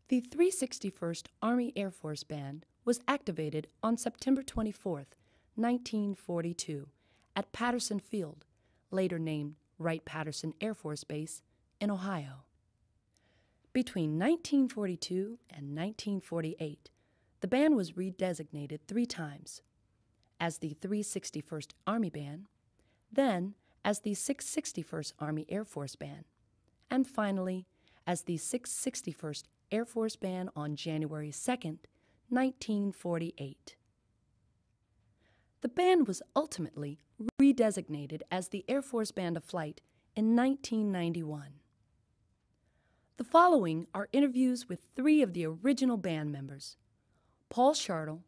The 361st Army Air Force Band was activated on September 24, 1942, at Patterson Field, later named Wright-Patterson Air Force Base, in Ohio. Between 1942 and 1948, the band was redesignated 3 times, as the 361st Army Band, then as the 661st Army Air Force Band, and finally as the 661st Air Force Band on January 2, 1948. The band was ultimately redesignated as the Air Force Band of Flight in 1991. The following are interviews with 3 of the original band members: Paul Shartle,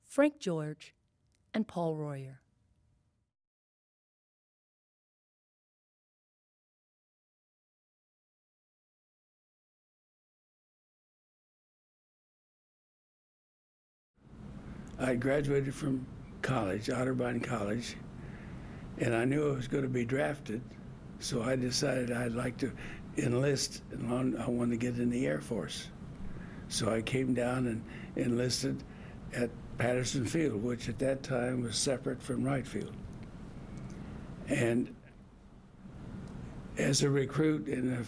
Frank George, and Paul Royer. I graduated from college, Otterbein College, and I knew I was going to be drafted, so I decided I'd like to enlist, and I wanted to get in the Air Force. So I came down and enlisted at Patterson Field, which at that time was separate from Wright Field. And as a recruit, in the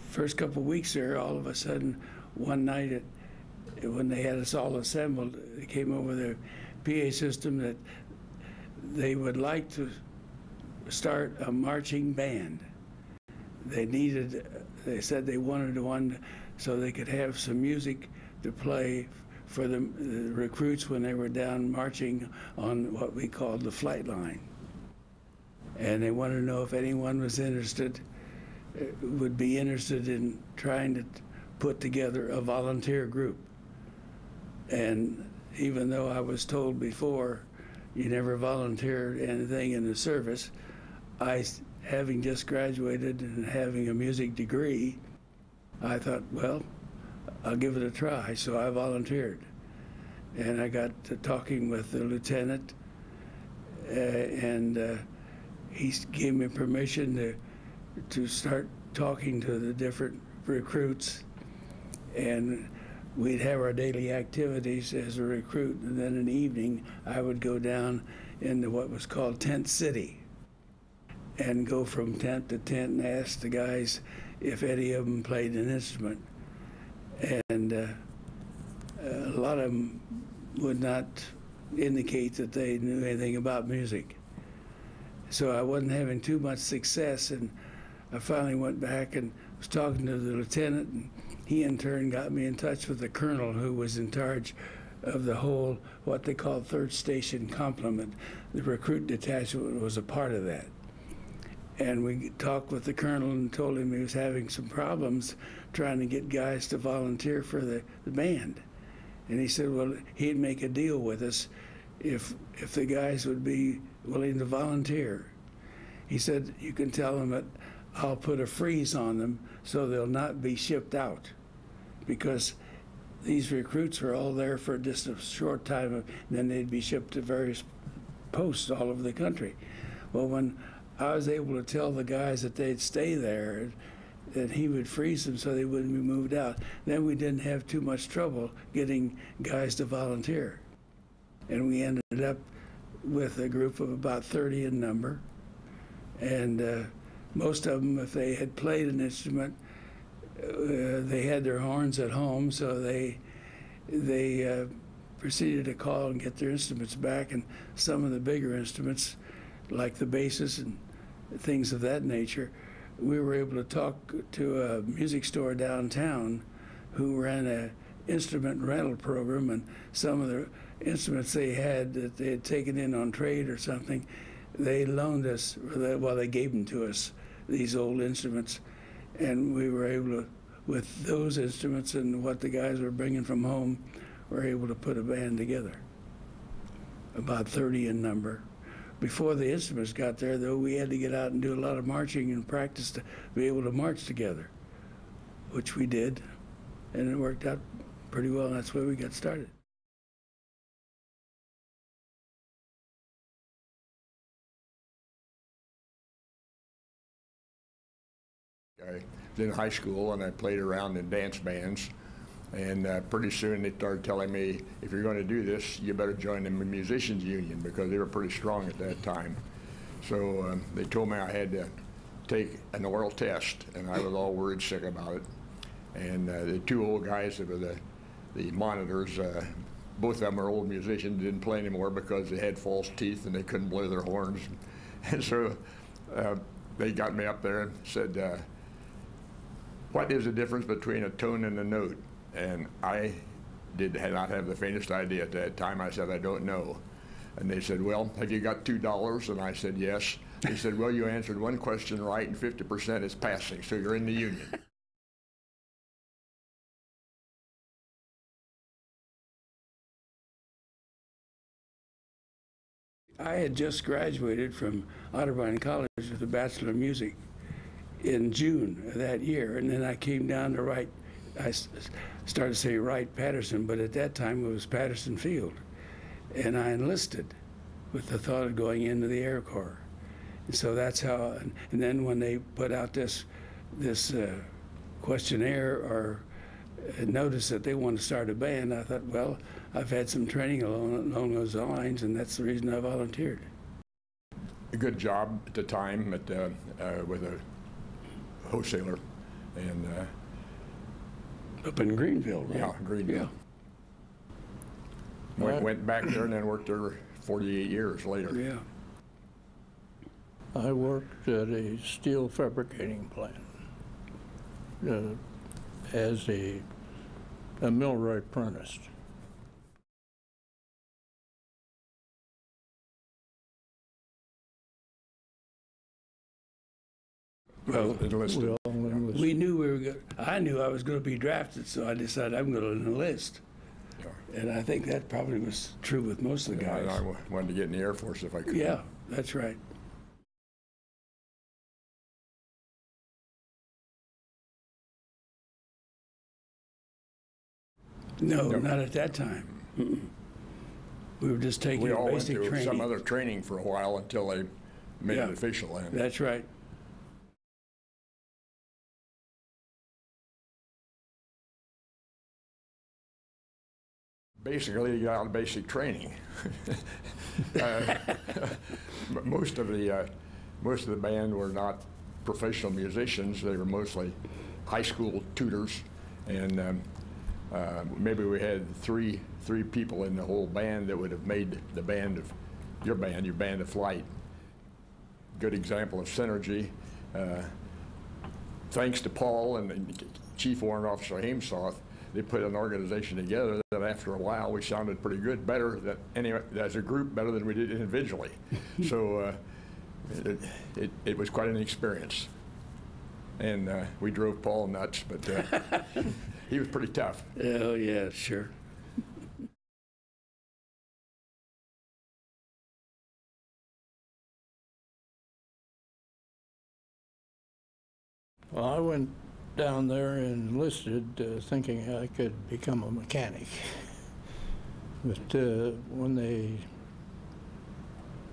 first couple of weeks there, all of a sudden, one night when they had us all assembled, they came over the PA system that they would like to start a marching band. They said they wanted one so they could have some music to play for the recruits when they were down marching on what we called the flight line. And they wanted to know if anyone was would be interested in trying to put together a volunteer group. And even though I was told before, you never volunteered anything in the service, having just graduated and having a music degree, I thought, well, I'll give it a try. So I volunteered. And I got to talking with the lieutenant, and he gave me permission to start talking to the different recruits. And we'd have our daily activities as a recruit, and then in the evening, I would go down into what was called Tent City and go from tent to tent and ask the guys if any of them played an instrument. And a lot of them would not indicate that they knew anything about music. So I wasn't having too much success, and I finally went back and was talking to the lieutenant, and he in turn got me in touch with the colonel who was in charge of the whole, what they called third station complement. The recruit detachment was a part of that. And we talked with the colonel and told him he was having some problems trying to get guys to volunteer for the band. And he said, well, he'd make a deal with us if the guys would be willing to volunteer. He said, you can tell them that I'll put a freeze on them so they'll not be shipped out, because these recruits were all there for just a short time, and then they'd be shipped to various posts all over the country. Well, when I was able to tell the guys that they'd stay there, that he would freeze them so they wouldn't be moved out, then we didn't have too much trouble getting guys to volunteer. And we ended up with a group of about 30 in number, and most of them, if they had played an instrument, they had their horns at home, so they proceeded to call and get their instruments back. And some of the bigger instruments, like the basses and things of that nature, we were able to talk to a music store downtown who ran an instrument rental program, and some of the instruments they had that they had taken in on trade or something, they loaned us, well, they gave them to us, these old instruments, and we were able to, with those instruments and what the guys were bringing from home, were able to put a band together, about 30 in number. Before the instruments got there, though, we had to get out and do a lot of marching and practice to be able to march together, which we did, and it worked out pretty well, and that's where we got started. Okay. in high school, and I played around in dance bands. And pretty soon they started telling me, if you're going to do this, you better join the musicians union, because they were pretty strong at that time. So they told me I had to take an oral test, and I was all worried sick about it. And the two old guys that were the monitors, both of them are old musicians, didn't play anymore because they had false teeth and they couldn't blow their horns. And so they got me up there and said, what is the difference between a tone and a note? And I did not have the faintest idea at that time. I said, I don't know. And they said, well, have you got $2? And I said, yes. They said, well, you answered one question right, and 50% is passing, so you're in the union. I had just graduated from Otterbein College with a Bachelor of Music in June of that year, and then I came down to Wright. I started to say Wright-Patterson, but at that time it was Patterson Field. And I enlisted with the thought of going into the Air Corps. And so that's how, and then when they put out this questionnaire or notice that they want to start a band, I thought, well, I've had some training along those lines, and that's the reason I volunteered. A good job at the time with a wholesaler. And up in Greenville, right? Yeah, Greenville. Yeah. Went back there and then worked there 48 years later. Yeah. I worked at a steel fabricating plant as a millwright apprentice. Well, enlisted. We knew we were going. I knew I was going to be drafted, so I decided I'm going to enlist. Yeah. And I think that probably was true with most of the guys. I wanted to get in the Air Force if I could. Yeah, that's right. No, not at that time. We were just taking basic training. We all went through some other training for a while until they made it official. That's right. Basically, you got out of basic training. Most of the band were not professional musicians. They were mostly high school tutors, and maybe we had three people in the whole band that would have made the band of your band of flight. Good example of synergy. Thanks to Paul and Chief Warrant Officer Hamesoth, they put an organization together that after a while we sounded pretty good, better than as a group, better than we did individually. So it was quite an experience. And we drove Paul nuts, but he was pretty tough. Oh, yeah, sure. Well, I went down there and enlisted thinking I could become a mechanic. But when they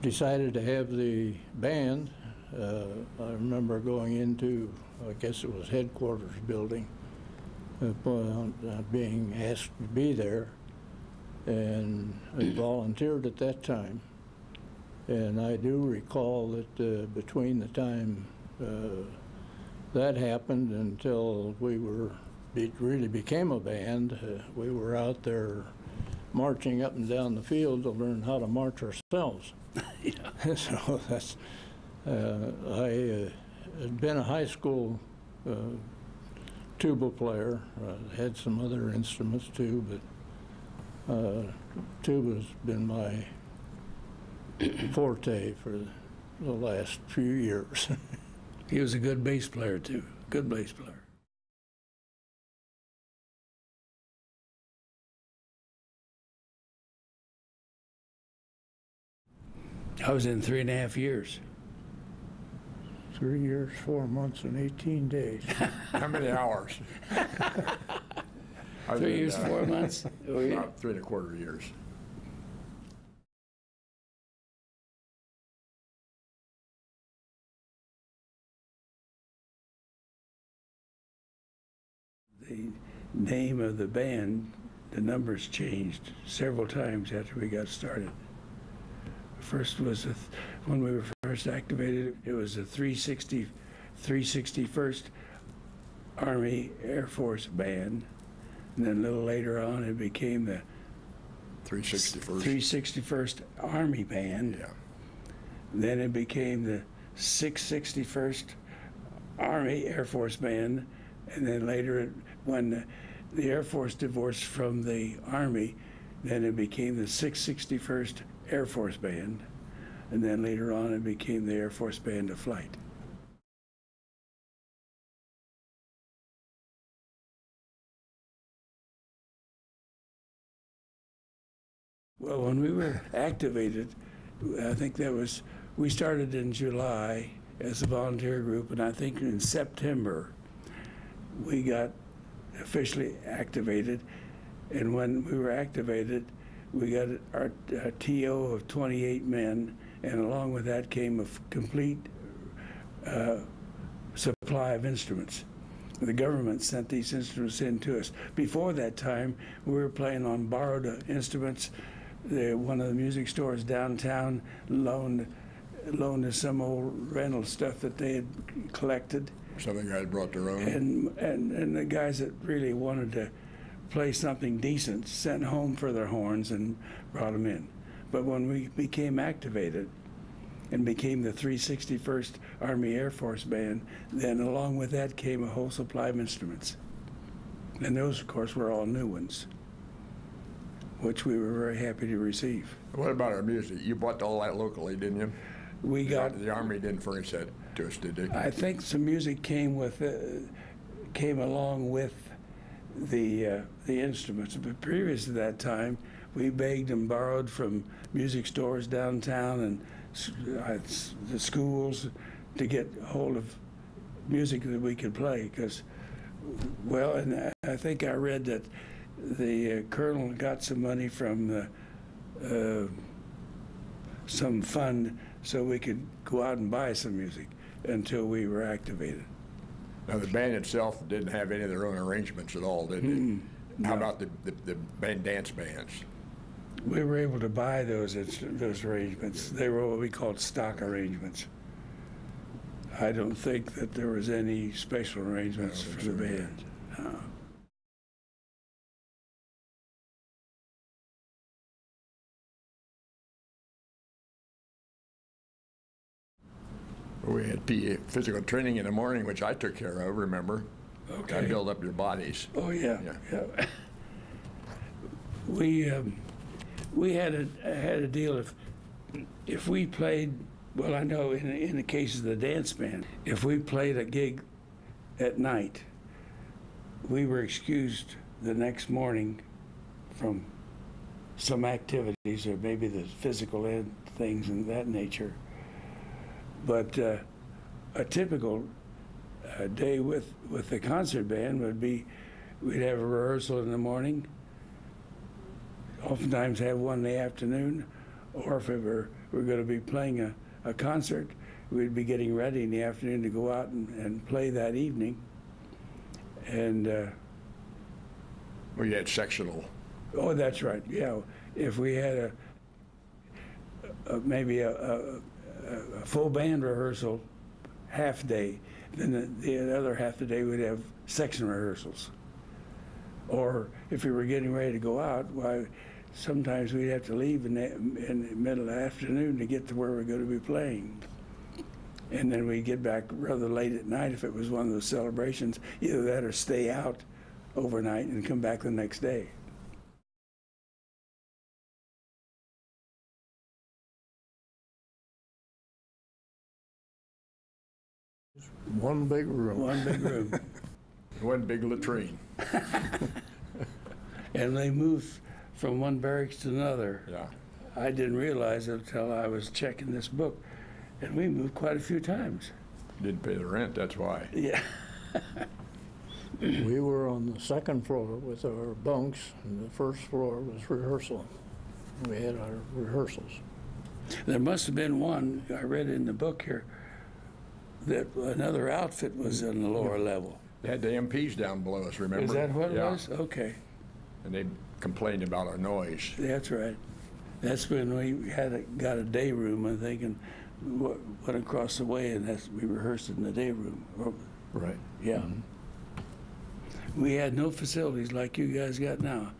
decided to have the band, I remember going into, I guess it was headquarters building, being asked to be there, and I volunteered at that time. And I do recall that between the time that happened until it really became a band, we were out there marching up and down the field to learn how to march ourselves. So that's, I had been a high school tuba player, had some other instruments too, but tuba's been my forte for the last few years. He was a good bass player too, good bass player. I was in 3.5 years. 3 years, 4 months, and 18 days. How many hours? 3 years, 4 months? About 3.25 years. the name of the band, the numbers changed several times after we got started. First was when we were first activated, it was the 361st Army Air Force Band, and then a little later on it became the 361st Army Band. Yeah. Then it became the 661st Army Air Force Band, and then later, when the Air Force divorced from the Army, then it became the 661st Air Force Band, and then later on it became the Air Force Band of Flight. Well, when we were activated, I think we started in July as a volunteer group, and I think in September we got officially activated. And when we were activated, we got our TO of 28 men, and along with that came a complete supply of instruments. The government sent these instruments in to us. Before that time, we were playing on borrowed instruments. One of the music stores downtown loaned us some old rental stuff that they had collected. Some of the guys brought their own. And the guys that really wanted to play something decent sent home for their horns and brought them in. But when we became activated and became the 361st Army Air Force Band, then along with that came a whole supply of instruments. And those, of course, were all new ones, which we were very happy to receive. What about our music? You bought all that locally, didn't you? We got the Army didn't furnish that to us, did they? I think some music came along with the instruments. But previous to that time, we begged and borrowed from music stores downtown and the schools to get a hold of music that we could play. Because, well, and I think I read that the colonel got some money from some fund so we could go out and buy some music until we were activated. Now, the band itself didn't have any of their own arrangements at all, did they? How about the band dance bands? We were able to buy those arrangements. They were what we called stock arrangements. I don't think that there was any special arrangements for the band. No. We had PA, physical training in the morning, which I took care of, remember? Okay. I build up your bodies. Oh, yeah. We had a deal if we played, well, I know in the case of the dance band, if we played a gig at night, we were excused the next morning from some activities or maybe the physical ed things and that nature. But a typical day with the concert band would be we'd have a rehearsal in the morning, oftentimes have one in the afternoon, or if we're going to be playing a concert, we'd be getting ready in the afternoon to go out and play that evening. And we had sectional. Oh, that's right. Yeah, if we had maybe a full band rehearsal half day, then the other half the day we'd have section rehearsals. Or if we were getting ready to go out, why, sometimes we'd have to leave in the middle of the afternoon to get to where we're going to be playing. And then we'd get back rather late at night if it was one of those celebrations, either that or stay out overnight and come back the next day. One big room. One big room. One big latrine. And they moved from one barracks to another. Yeah. I didn't realize it until I was checking this book, and we moved quite a few times. Didn't pay the rent, that's why. Yeah. We were on the second floor with our bunks, and the first floor was rehearsal. We had our rehearsals. There must have been one, I read in the book here, that another outfit was on the lower level. They had the MPs down below us, remember? Is that what it Yeah. was? Okay. And they complained about our noise. That's right. That's when we got a day room, I think, and went across the way, and we rehearsed in the day room. Right. Yeah. We had no facilities like you guys got now.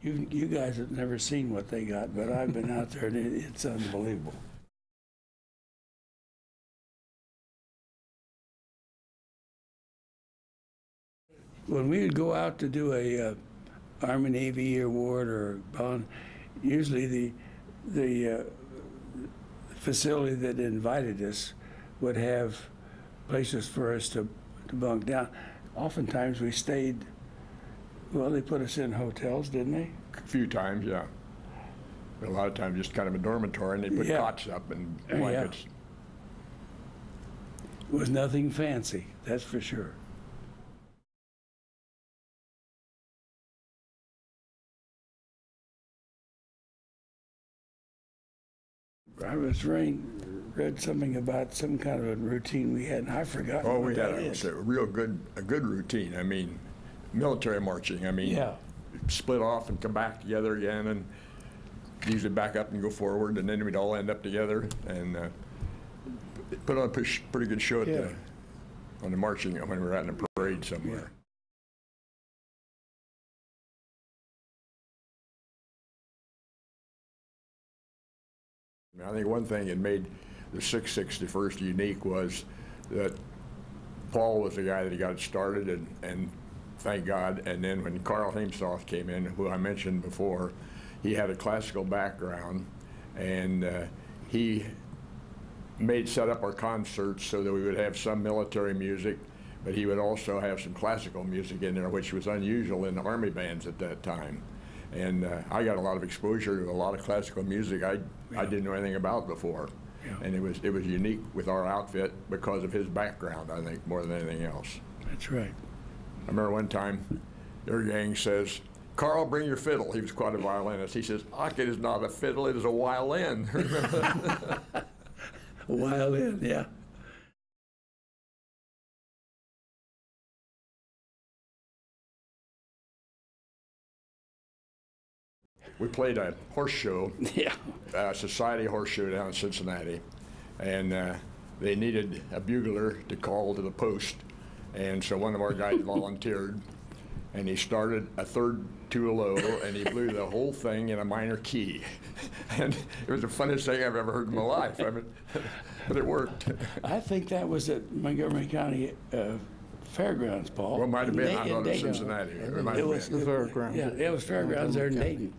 You guys have never seen what they got, but I've been out there, and it's unbelievable. When we would go out to do a Army Navy award or bond, usually the facility that invited us would have places for us to bunk down. Oftentimes we stayed, well, they put us in hotels, didn't they? A few times, yeah. But a lot of times just kind of a dormitory, and they put Yeah. cots up and Yeah. blankets. It was nothing fancy, that's for sure. I read something about some kind of a routine we had, and I forgot Oh, what we had that is. a real good routine. I mean, military marching. I mean, Yeah. split off and come back together again, and usually back up and go forward, and then we'd all end up together and put on a pretty good show at on the marching when we were out in a parade somewhere. I think one thing that made the 661st unique was that Paul was the guy that got it started, and thank God. And then when Carl Heimsoth came in, who I mentioned before, he had a classical background, and he set up our concerts so that we would have some military music, but he would also have some classical music in there, which was unusual in the Army bands at that time. And I got a lot of exposure to a lot of classical music I didn't know anything about before. Yeah. And it was unique with our outfit because of his background, I think, more than anything else. That's right. I remember one time, their gang says, "Carl, bring your fiddle." He was quite a violinist. He says, "It is not a fiddle, it is a violin." A violin, yeah. We played a horse show, Yeah. society horse show down in Cincinnati, and they needed a bugler to call to the post, and so one of our guys volunteered, and he started a third too low, and he blew the whole thing in a minor key, and it was the funniest thing I've ever heard in my life. I mean, but it worked. I think that was at Montgomery County Fairgrounds, Paul. Well, it might have been. I In thought it was Dayton. Cincinnati. It might It have was been. The fairgrounds. Yeah, it was Fairgrounds there in Dayton.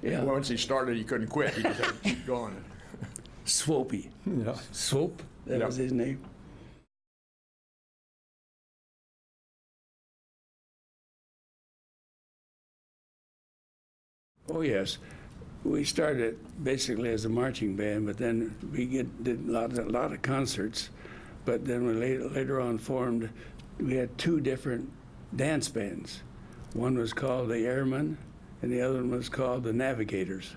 Yeah. Once he started, he couldn't quit. He just had to keep going. Swopey. Yeah. Swope, that Yep. was his name. Oh, yes. We started basically as a marching band, but then we did a lot of concerts. But then we later on formed, we had two different dance bands. One was called the Airmen, and the other one was called the Navigators.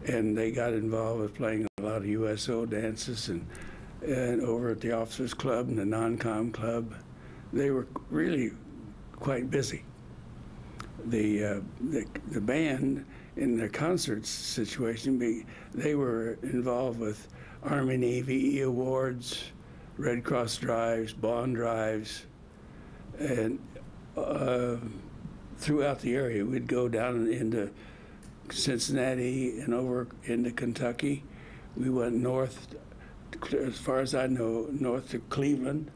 And they got involved with playing a lot of USO dances and over at the Officers Club and the Non-Com Club. They were really quite busy. The band in the concerts situation, they were involved with Army Navy awards, Red Cross drives, bond drives, and throughout the area. We'd go down into Cincinnati and over into Kentucky. We went north, as far as I know, north to Cleveland.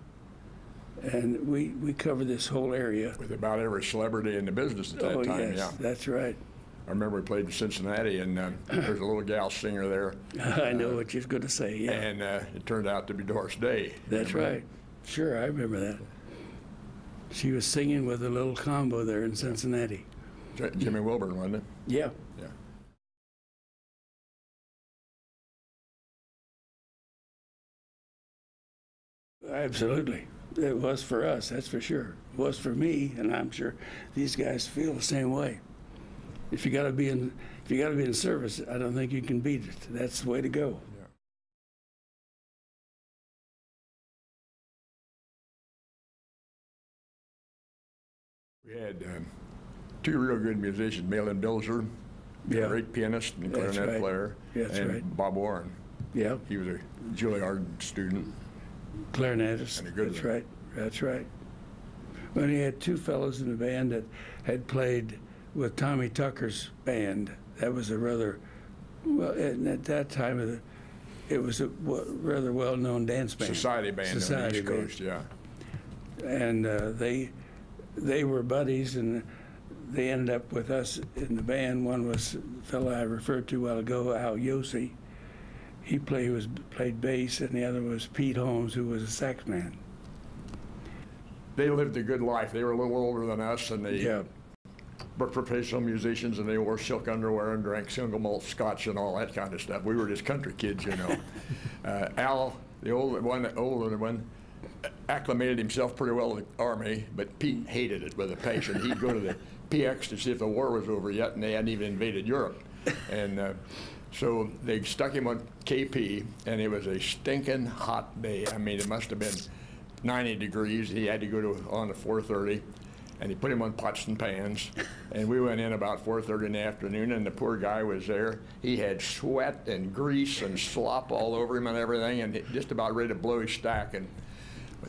And we covered this whole area. With about every celebrity in the business at that time, yes, yeah. that's right. I remember we played in Cincinnati, and there's a little gal singer there. I know what you're going to say, yeah. And it turned out to be Doris Day. That's Remember? right. Sure, I remember that. She was singing with a little combo there in Cincinnati. Jimmy Wilburn, wasn't it? Yeah. Yeah. Absolutely. It was for us, that's for sure. It was for me, and I'm sure these guys feel the same way. If you got to be in service, I don't think you can beat it. That's the way to go. We had two real good musicians, Malin Bilzer, Yeah. a great pianist and That's clarinet right. player, That's and right. Bob Warren. Yeah, He was a Juilliard student. clarinetist. And a good That's one. right. That's right. When he had two fellows in the band that had played with Tommy Tucker's band, that was a rather, well, and at that time, it was a rather well-known dance band. Society band on the Society East band. Coast, yeah. And they were buddies, and they ended up with us in the band. One was the fellow I referred to a while ago, Al Yossi. He played bass, and the other was Pete Holmes, who was a sax man. They lived a good life. They were a little older than us, and they Yeah, were professional musicians, and they wore silk underwear and drank single malt scotch and all that kind of stuff. We were just country kids, you know. Al, the older one, acclimated himself pretty well to the Army, but Pete hated it with a passion. He'd go to the PX to see if the war was over yet, and they hadn't even invaded Europe. And so they stuck him on KP, and it was a stinking hot day. I mean, it must have been 90 degrees. He had to go on at 4:30, and he put him on pots and pans. And we went in about 4:30 in the afternoon, and the poor guy was there. He had sweat and grease and slop all over him and everything, and just about ready to blow his stack. And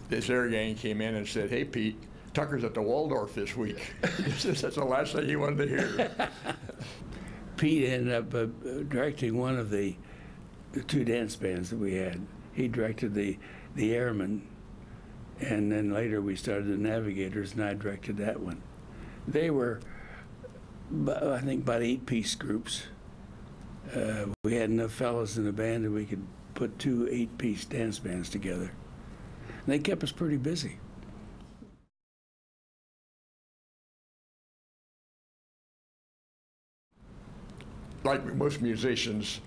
this air gang came in and said, "Hey, Pete, Tucker's at the Waldorf this week." That's the last thing he wanted to hear. Pete ended up directing one of the two dance bands that we had. He directed the Airmen, and then later we started the Navigators, and I directed that one. They were, I think, about 8-piece groups. We had enough fellows in the band that we could put two 8-piece dance bands together. And they kept us pretty busy. Like most musicians,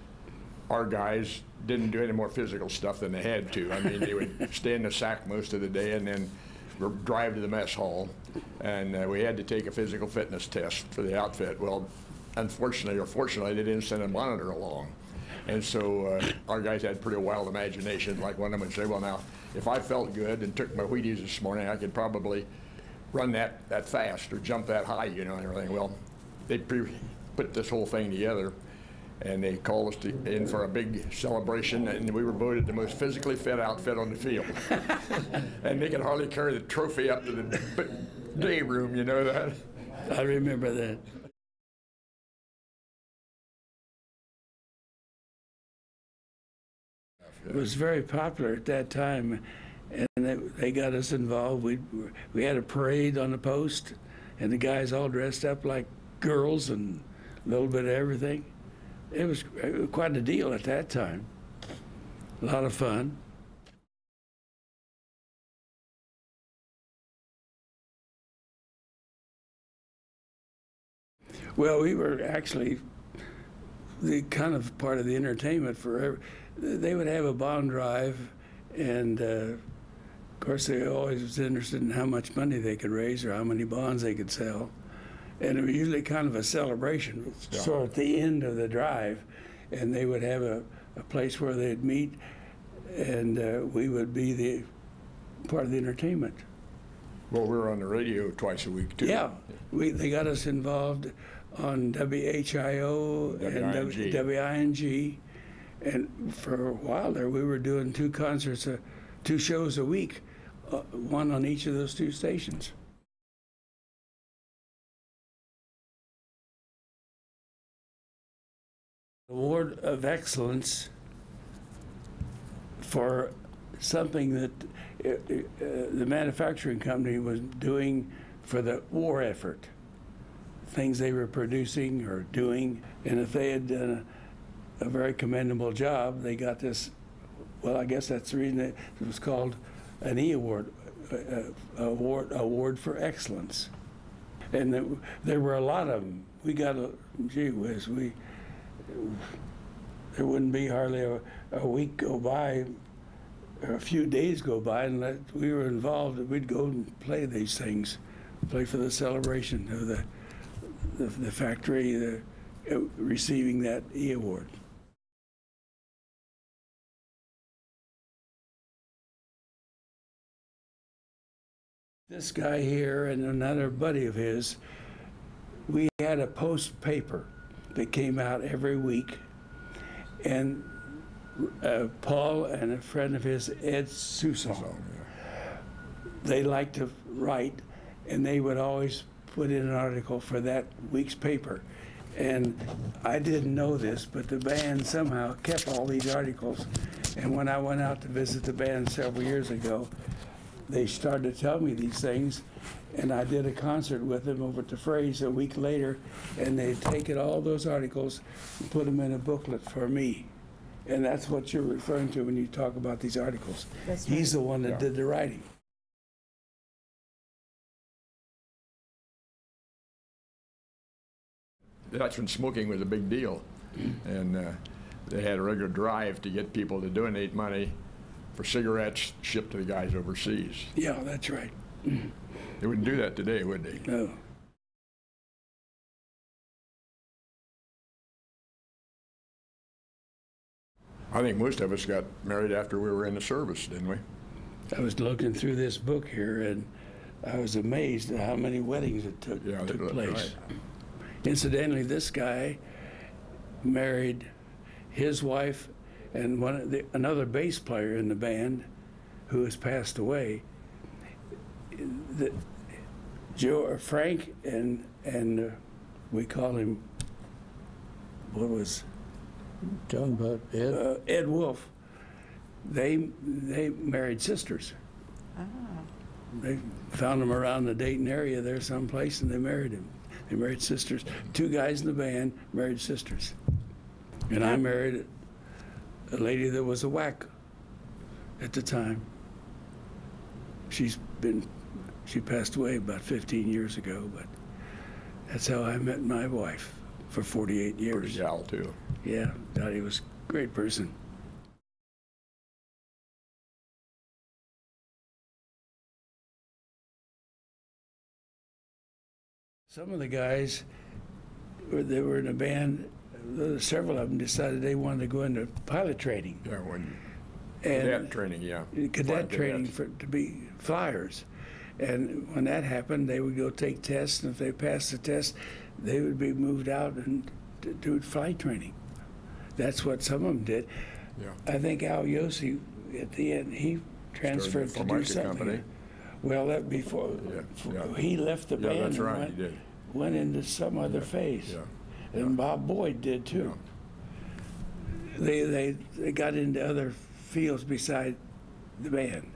our guys didn't do any more physical stuff than they had to. I mean, they would stay in the sack most of the day and then drive to the mess hall. And we had to take a physical fitness test for the outfit. Well, unfortunately or fortunately, they didn't send a monitor along. And so our guys had pretty wild imagination. Like one of them would say, well, now, if I felt good and took my Wheaties this morning, I could probably run that fast or jump that high, you know, and everything. Well, they put this whole thing together, and they called us in for a big celebration, and we were voted the most physically fit outfit on the field. And they could hardly carry the trophy up to the day room, you know that? I remember that. It was very popular at that time, and they got us involved. We had a parade on the post, and the guys all dressed up like girls and a little bit of everything. It was quite a deal at that time. A lot of fun. Well, we were actually the kind of part of the entertainment for they would have a bond drive, and of course they always was interested in how much money they could raise or how many bonds they could sell. And it was usually kind of a celebration. Yeah. So at the end of the drive, and they would have a place where they'd meet, and we would be the part of the entertainment. Well, we were on the radio twice a week, too. Yeah, they got us involved on WHIO and WING, and for a while there we were doing two shows a week, one on each of those two stations. Award of Excellence for something that the manufacturing company was doing for the war effort, things they were producing or doing, and if they had done a very commendable job, they got this, well, I guess that's the reason it was called an E award, award for excellence. And there were a lot of them. We got gee whiz, there wouldn't be hardly a week go by, or a few days go by unless we were involved. We'd go and play these things, play for the celebration of the factory receiving that E award. This guy here and another buddy of his, we had a post paper that came out every week, and Paul and a friend of his, Ed Susong, they liked to write, and they would always put in an article for that week's paper. And I didn't know this, but the band somehow kept all these articles. And when I went out to visit the band several years ago, they started to tell me these things, and I did a concert with them over at the Phrase a week later, and they'd taken all those articles and put them in a booklet for me. And that's what you're referring to when you talk about these articles. That's He's the one that did the writing. That's when smoking was a big deal. And they had a regular drive to get people to donate money for cigarettes shipped to the guys overseas. Yeah, that's right. They wouldn't do that today, would they? No. I think most of us got married after we were in the service, didn't we? I was looking through this book here, and I was amazed at how many weddings it took place. Right. Incidentally, this guy married his wife and another bass player in the band who has passed away. Frank and we call him, what was? Talking about Ed? Ed Wolf. They married sisters. Ah. They found them around the Dayton area there someplace, and they married him. They married sisters. Two guys in the band married sisters. And I married a lady that was a whack at the time. She passed away about 15 years ago, but that's how I met my wife for 48 years. Pretty gal, too. Yeah, Dottie was a great person. Some of the guys, they were in a band, several of them decided they wanted to go into pilot training. Yeah, cadet training, yeah. Cadet training to be flyers. And when that happened, they would go take tests, and if they passed the test, they would be moved out and do flight training. That's what some of them did. Yeah. I think Al Yossi, at the end, he transferred to do something. Company. Well, that before he left the band, that's right, and he did. Went into some other phase. Yeah. And Bob Boyd did too. Yeah. They got into other fields beside the band.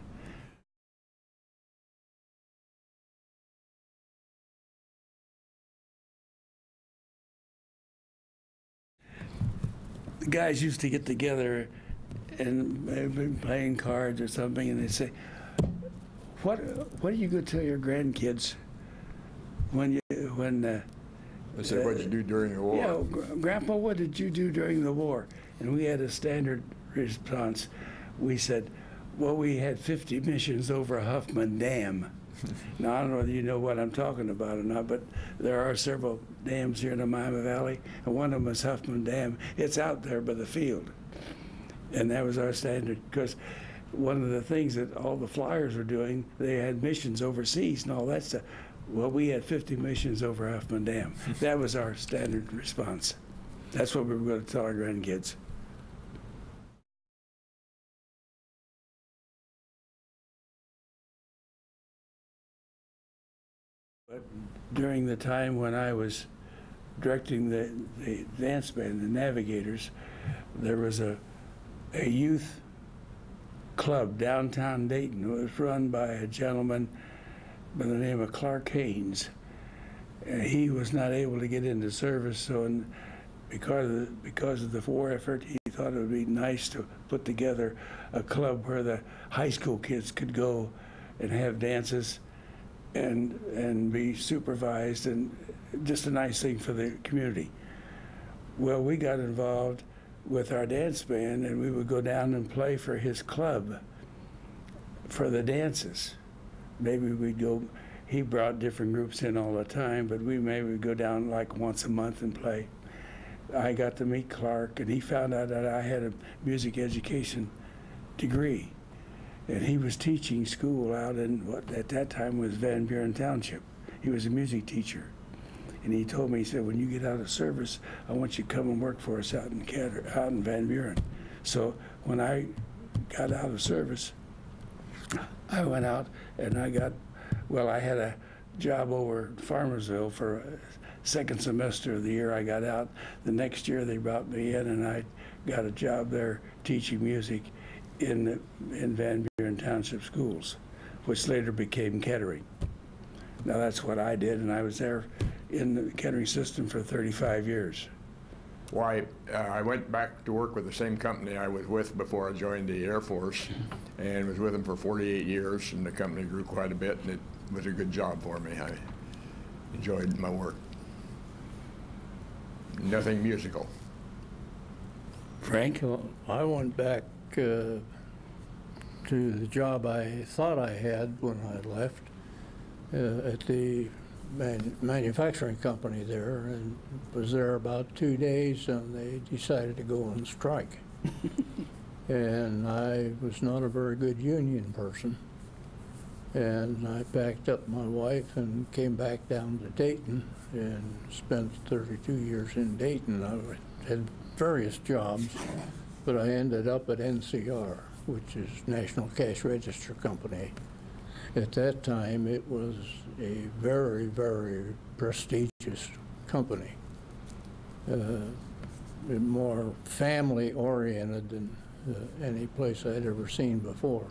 The guys used to get together and maybe playing cards or something, and they'd say, What are you going to tell your grandkids when They said, what'd you do during the war? Yeah, Grandpa, what did you do during the war? And we had a standard response. We said, well, we had 50 missions over Huffman Dam. Now, I don't know whether you know what I'm talking about or not, but there are several dams here in the Miami Valley, and one of them is Huffman Dam. It's out there by the field. And that was our standard, because one of the things that all the flyers were doing, they had missions overseas and all that stuff. Well, we had 50 missions over Huffman Dam. That was our standard response. That's what we were going to tell our grandkids. But during the time when I was directing the dance band, the Navigators, there was a youth club downtown Dayton. It was run by a gentleman by the name of Clark Haynes. He was not able to get into service, so because of the war effort, he thought it would be nice to put together a club where the high school kids could go and have dances and be supervised, and just a nice thing for the community. Well, we got involved with our dance band, and we would go down and play for his club for the dances. Maybe we'd go, he brought different groups in all the time, but we maybe would go down like once a month and play. I got to meet Clark, and he found out that I had a music education degree. and he was teaching school out in what at that time was Van Buren Township. He was a music teacher. And he told me, he said, when you get out of service, I want you to come and work for us out in Van Buren. So when I got out of service, I went out and I had a job over in Farmersville for a second semester of the year I got out. The next year they brought me in and I got a job there teaching music in Van Buren Township schools, which later became Kettering. Now that's what I did, and I was there in the Kettering system for 35 years. Why, I went back to work with the same company I was with before I joined the Air Force, and was with them for 48 years, and the company grew quite a bit, and it was a good job for me. I enjoyed my work. Nothing musical. Frank? Well, I went back to the job I thought I had when I left at the manufacturing company there, and was there about 2 days, and they decided to go on strike. And I was not a very good union person, and I packed up my wife and came back down to Dayton and spent 32 years in Dayton. I had various jobs, but I ended up at NCR, which is National Cash Register Company. At that time, it was a very, very prestigious company, more family-oriented than any place I'd ever seen before.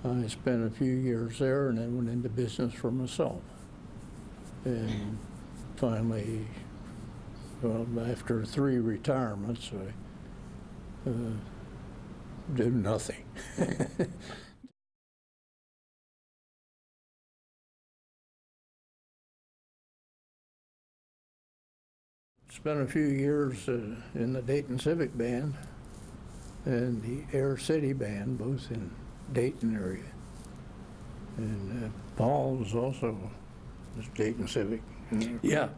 I spent a few years there and then went into business for myself. And finally, well, after 3 retirements, I did nothing. Spent a few years in the Dayton Civic Band and the Air City Band, both in Dayton area. And Paul was also Dayton Civic. Yeah.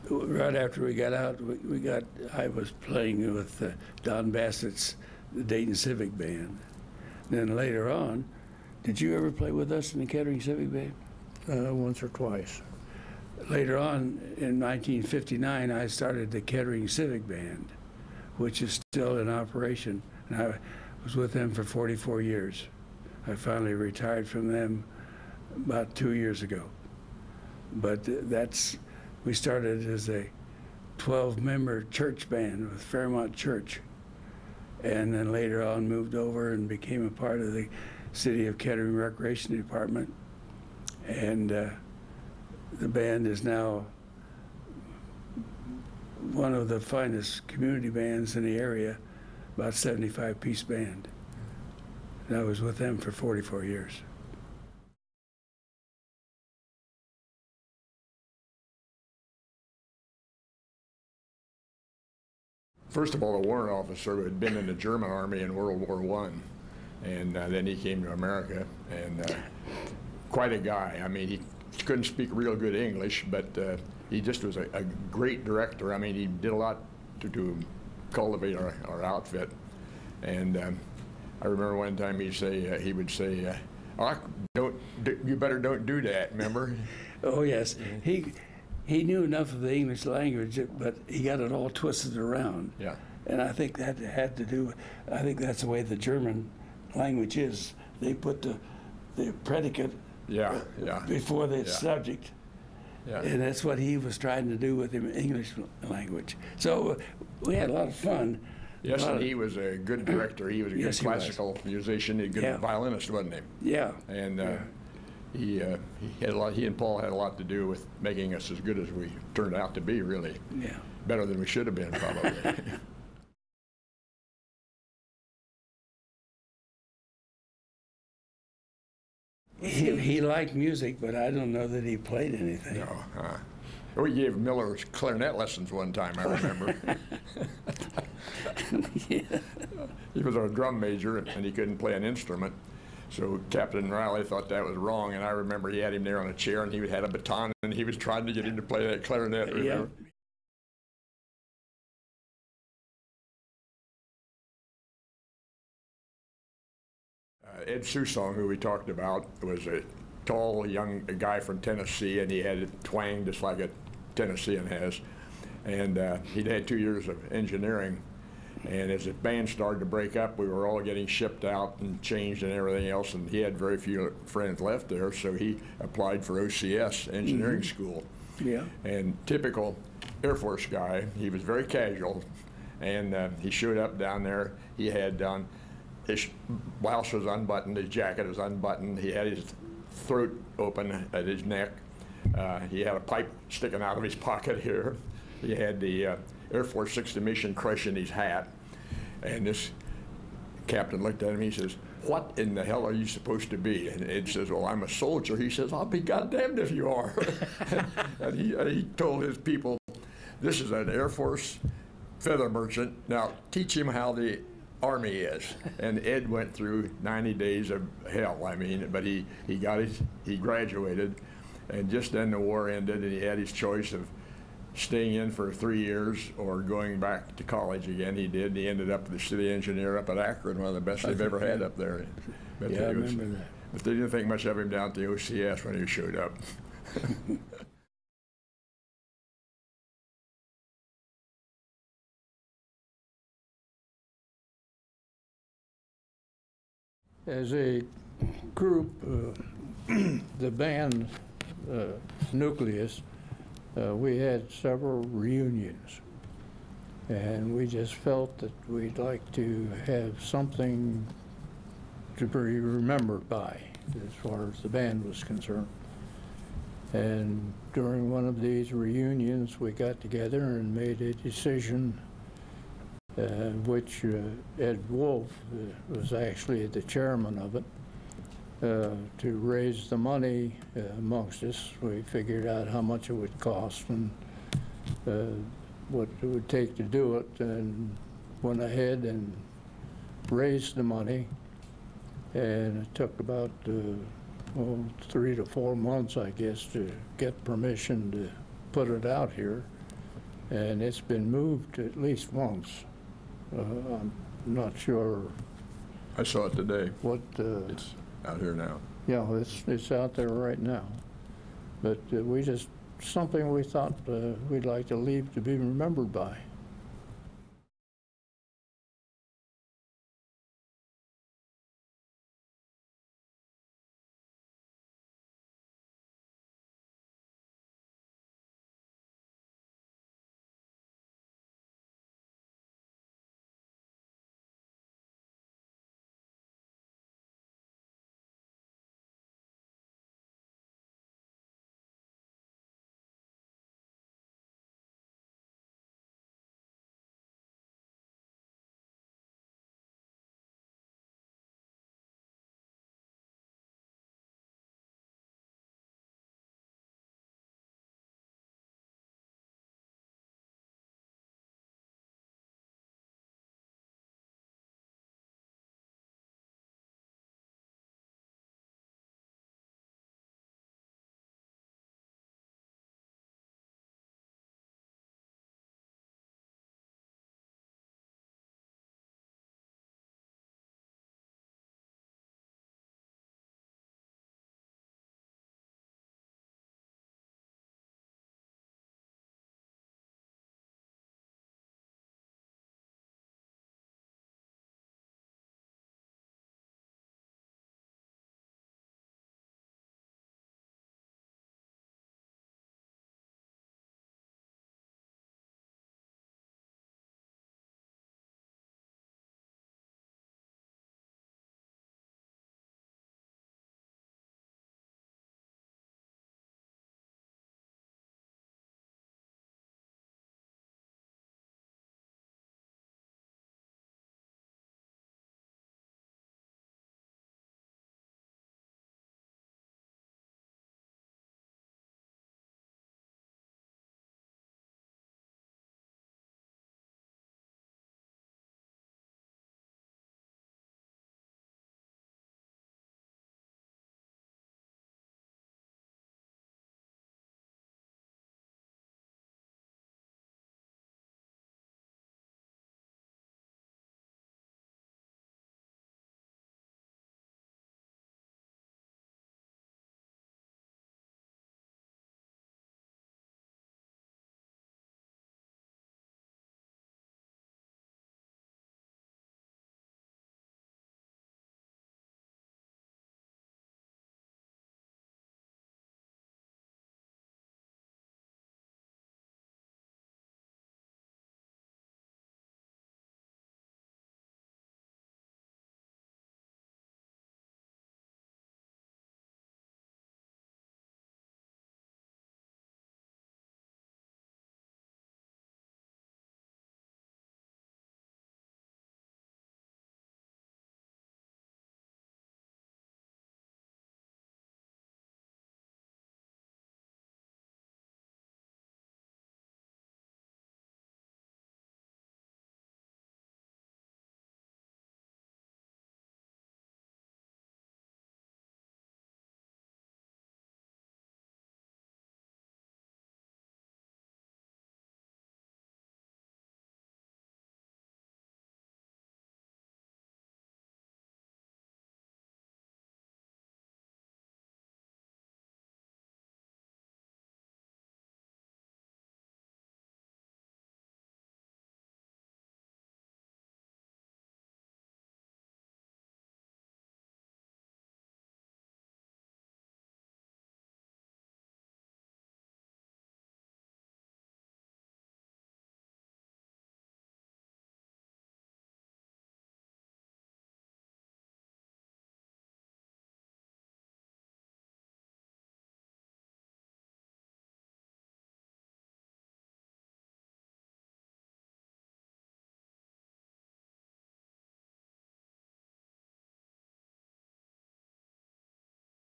Right after we got out, I was playing with Don Bassett's the Dayton Civic Band. Then later on, did you ever play with us in the Kettering Civic Band? Once or twice. Later on, in 1959, I started the Kettering Civic Band, which is still in operation. And I was with them for 44 years. I finally retired from them about 2 years ago. But we started as a 12-member church band with Fairmont Church, and then later on moved over and became a part of the City of Kettering Recreation Department. And the band is now one of the finest community bands in the area, about 75-piece band. And I was with them for 44 years. First of all, a warrant officer who had been in the German army in World War I, and then he came to America, and quite a guy. I mean, he couldn't speak real good English, but he just was a great director. I mean, he did a lot to cultivate our outfit. And I remember one time he would say, oh, you better don't do that, remember? Oh, yes. He knew enough of the English language, but he got it all twisted around. Yeah. And I think that had to do, I think that's the way the German language is. They put the predicate before the subject. Yeah. And that's what he was trying to do with the English language. So we had a lot of fun. Yes, and he was a good director. He was a good classical musician, a good violinist, wasn't he? Yeah. And he had a lot. He and Paul had a lot to do with making us as good as we turned out to be. Really, better than we should have been, probably. He liked music, but I don't know that he played anything. No. We gave Miller clarinet lessons one time, I remember. He was our drum major, and he couldn't play an instrument. So Captain Riley thought that was wrong, and I remember he had him there on a chair, and he had a baton, and he was trying to get him to play that clarinet. Remember? Ed Susong, who we talked about, was a tall young guy from Tennessee, and he had a twang just like a Tennessean has. And he'd had 2 years of engineering. And as the band started to break up, we were all getting shipped out and changed and everything else, and he had very few friends left there, so he applied for OCS, engineering school. Yeah. And typical Air Force guy, he was very casual, and he showed up down there. He had his blouse was unbuttoned, his jacket was unbuttoned, he had his throat open at his neck. He had a pipe sticking out of his pocket here. He had the Air Force 60 mission crush in his hat. And this captain looked at him, he says, "What in the hell are you supposed to be?" And Ed says, "Well, I'm a soldier." He says, "I'll be goddamned if you are." And he told his people, "This is an Air Force feather merchant. Now teach him how the Army is." And Ed went through 90 days of hell, I mean, but he graduated. And just then the war ended, and he had his choice of staying in for 3 years or going back to college again. He did. He ended up the city engineer up at Akron, one of the best they've ever had up there. But yeah, I remember that. But they didn't think much of him down at the OCS when he showed up. As a group, the band nucleus, we had several reunions, and we just felt that we'd like to have something to be remembered by as far as the band was concerned. And during one of these reunions, we got together and made a decision, which Ed Wolf was actually the chairman of it, to raise the money amongst us. We figured out how much it would cost and what it would take to do it, and went ahead and raised the money. And it took about 3 to 4 months, I guess, to get permission to put it out here. And it's been moved at least once. I'm not sure I saw it today. what. It's out here now. Yeah, it's out there right now. But we just, something we thought we'd like to leave to be remembered by.